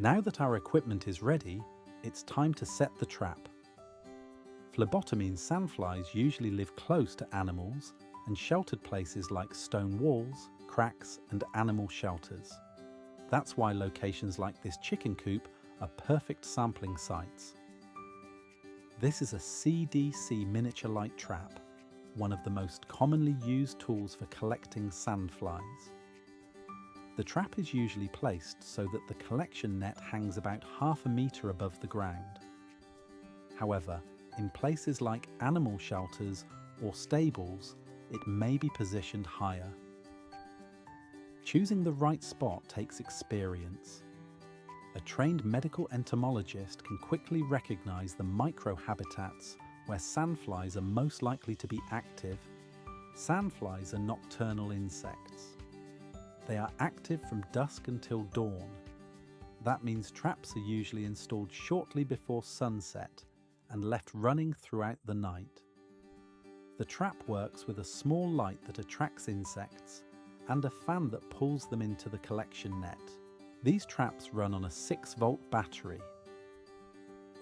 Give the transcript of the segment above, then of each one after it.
Now that our equipment is ready, it's time to set the trap. Phlebotomine sandflies usually live close to animals and sheltered places like stone walls, cracks, and animal shelters. That's why locations like this chicken coop are perfect sampling sites. This is a CDC miniature light trap, one of the most commonly used tools for collecting sandflies. The trap is usually placed so that the collection net hangs about ½ meter above the ground. However, in places like animal shelters or stables, it may be positioned higher. Choosing the right spot takes experience. A trained medical entomologist can quickly recognize the microhabitats where sandflies are most likely to be active. Sandflies are nocturnal insects. They are active from dusk until dawn. That means traps are usually installed shortly before sunset and left running throughout the night. The trap works with a small light that attracts insects and a fan that pulls them into the collection net. These traps run on a 6-volt battery.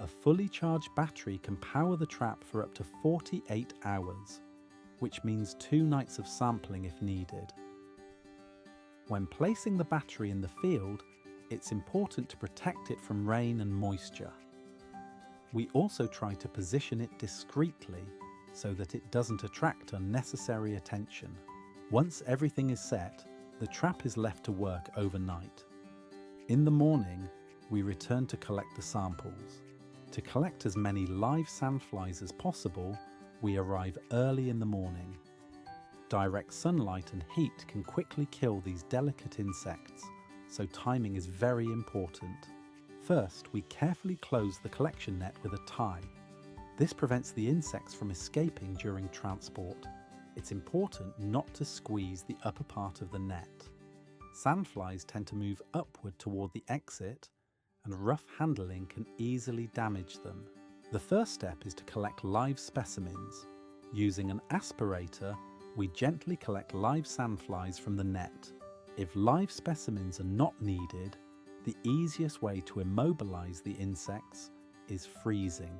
A fully charged battery can power the trap for up to 48 hours, which means 2 nights of sampling if needed. When placing the battery in the field, it's important to protect it from rain and moisture. We also try to position it discreetly so that it doesn't attract unnecessary attention. Once everything is set, the trap is left to work overnight. In the morning, we return to collect the samples. To collect as many live sandflies as possible, we arrive early in the morning. Direct sunlight and heat can quickly kill these delicate insects, so timing is very important. First, we carefully close the collection net with a tie. This prevents the insects from escaping during transport. It's important not to squeeze the upper part of the net. Sandflies tend to move upward toward the exit, and rough handling can easily damage them. The first step is to collect live specimens. Using an aspirator, we gently collect live sandflies from the net. If live specimens are not needed, the easiest way to immobilize the insects is freezing.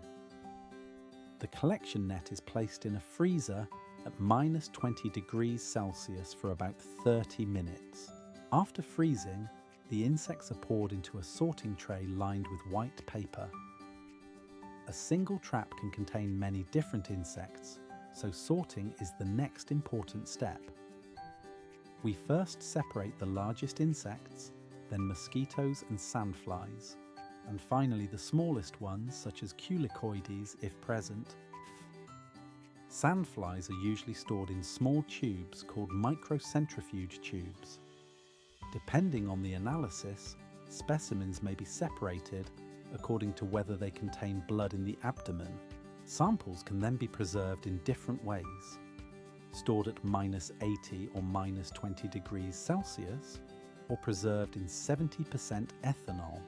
The collection net is placed in a freezer at -20 degrees Celsius for about 30 minutes. After freezing, the insects are poured into a sorting tray lined with white paper. A single trap can contain many different insects, so sorting is the next important step. We first separate the largest insects, then mosquitoes and sandflies, and finally the smallest ones such as culicoides if present. Sandflies are usually stored in small tubes called microcentrifuge tubes. Depending on the analysis, specimens may be separated according to whether they contain blood in the abdomen. Samples can then be preserved in different ways. Stored at -80 or -20 degrees Celsius, or preserved in 70% ethanol.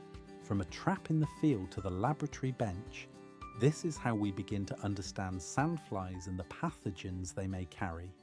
From a trap in the field to the laboratory bench, this is how we begin to understand sandflies and the pathogens they may carry.